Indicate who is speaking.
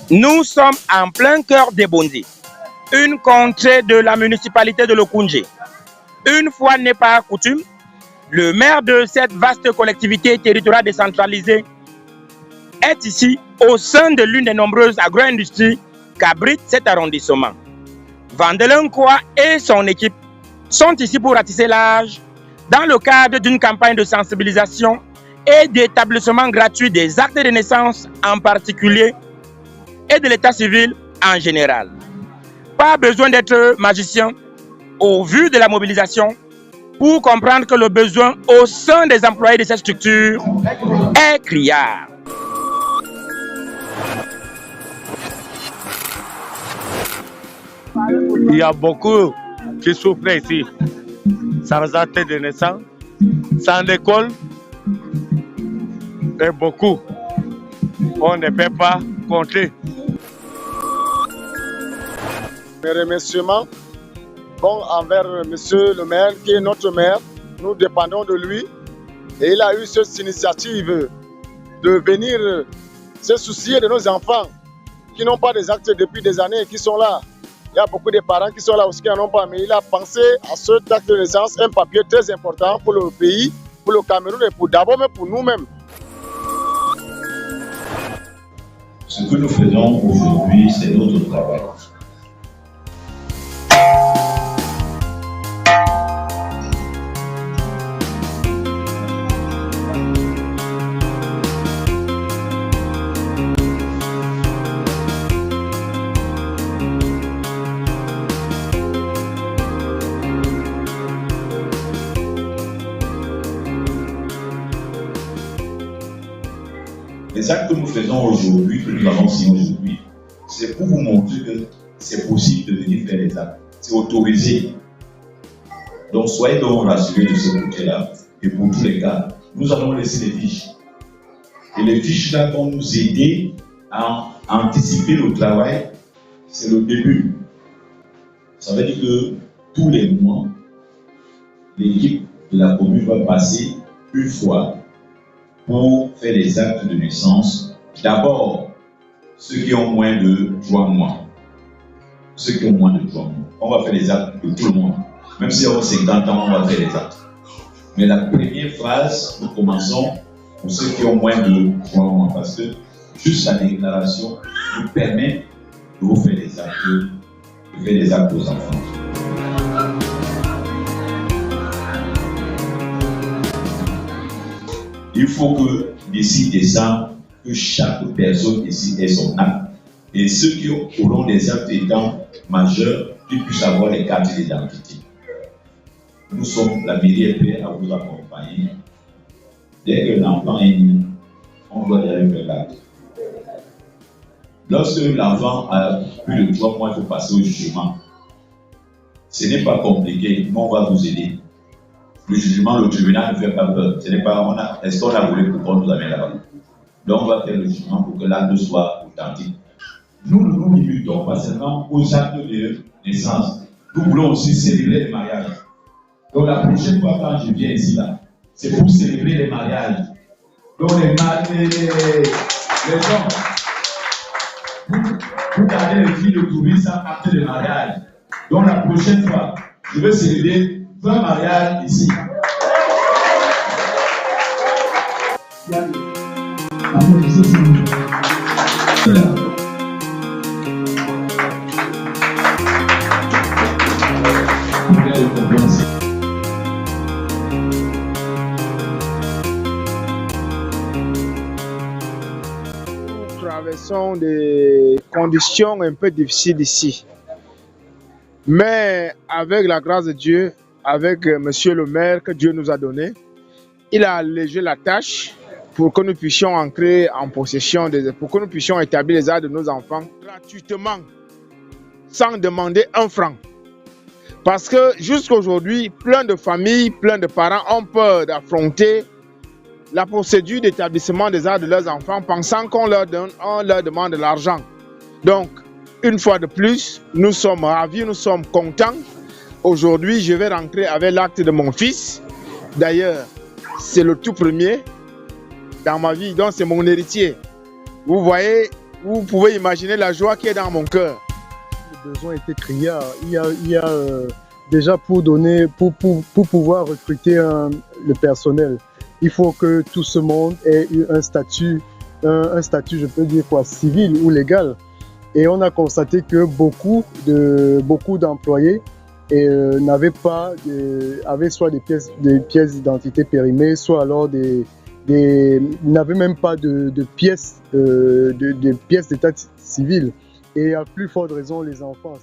Speaker 1: Nous sommes en plein cœur des Bondés, une contrée de la municipalité de Lokoundjé. Une fois n'est pas coutume, le maire de cette vaste collectivité territoriale décentralisée est ici au sein de l'une des nombreuses agro-industries qu'abrite cet arrondissement. Vandelenkoa et son équipe sont ici pour ratisser l'âge dans le cadre d'une campagne de sensibilisation et d'établissement gratuit des actes de naissance en particulier et de l'état civil en général. Pas besoin d'être magicien au vu de la mobilisation pour comprendre que le besoin au sein des employés de cette structure est criard.
Speaker 2: Il y a beaucoup qui souffrent ici, sans acte de naissance, sans école, et beaucoup. On ne peut pas compter.
Speaker 3: Mes remerciements envers monsieur le maire, qui est notre maire. Nous dépendons de lui. Et il a eu cette initiative de venir se soucier de nos enfants qui n'ont pas des actes depuis des années et qui sont là. Il y a beaucoup de parents qui sont là aussi qui n'en ont pas, mais il a pensé à cet acte de naissance, un papier très important pour le pays, pour le Cameroun et d'abord même pour nous-mêmes.
Speaker 4: Ce que nous faisons aujourd'hui, c'est notre travail. Les actes que nous faisons aujourd'hui, que nous avons signé aujourd'hui, c'est pour vous montrer que c'est possible de venir faire les actes. C'est autorisé. Donc soyez donc rassurés de ce côté-là. Et pour tous les cas, nous allons laisser les fiches. Et les fiches-là vont nous aider à anticiper le travail. C'est le début. Ça veut dire que tous les mois, l'équipe de la commune va passer une fois pour faire les actes de naissance. D'abord, ceux qui ont moins de 3 mois. Ceux qui ont moins de 3 mois. On va faire les actes de tout le monde. Même si on a 50 ans, on va faire les actes. Mais la première phase, nous commençons pour ceux qui ont moins de 3 mois. Parce que juste la déclaration nous permet de vous faire les actes, aux enfants. Il faut que d'ici décembre, que chaque personne ici ait son acte. Et ceux qui auront des actes étant majeurs, qu'ils puissent avoir les cartes d'identité. Nous sommes, la mairie est prête à vous accompagner. Dès que l'enfant est né, on doit aller faire l'acte. Lorsque l'enfant a plus de 3 mois, il faut passer au jugement. Ce n'est pas compliqué, mais on va vous aider. Le jugement, le tribunal ne fait pas peur. Est-ce qu'on a voulu qu'on nous amène là-bas? Donc on va faire le jugement pour que l'acte soit authentique. Nous ne nous limitons pas seulement aux actes de naissance. Nous voulons aussi célébrer les mariages. Donc la prochaine fois quand je viens ici, là, c'est pour célébrer les mariages. Donc les gens, vous gardez les filles de tourisme sans acte de mariage. Donc la prochaine fois, je vais célébrer 20 mariages ici.
Speaker 5: Nous traversons des conditions un peu difficiles ici. Mais avec la grâce de Dieu, avec monsieur le maire que Dieu nous a donné, il a allégé la tâche pour que nous puissions entrer en possession, pour que nous puissions établir les actes de nos enfants gratuitement, sans demander un franc. Parce que jusqu'à aujourd'hui, plein de familles, plein de parents ont peur d'affronter la procédure d'établissement des actes de leurs enfants, pensant qu'on leur demande de l'argent. Donc, une fois de plus, nous sommes ravis, nous sommes contents. Aujourd'hui, je vais rentrer avec l'acte de mon fils. D'ailleurs, c'est le tout premier dans ma vie, donc c'est mon héritier. Vous voyez, Vous pouvez imaginer la joie qui est dans mon cœur.
Speaker 6: Le besoin était criard. Il y a déjà pour pouvoir recruter le personnel, il faut que tout ce monde ait eu un statut, je peux dire quoi, civil ou légal. Et on a constaté que beaucoup d'employés avaient soit des pièces d'identité périmées, soit alors n'avaient même pas de pièces d'état civil. Et à plus forte raison, les enfants.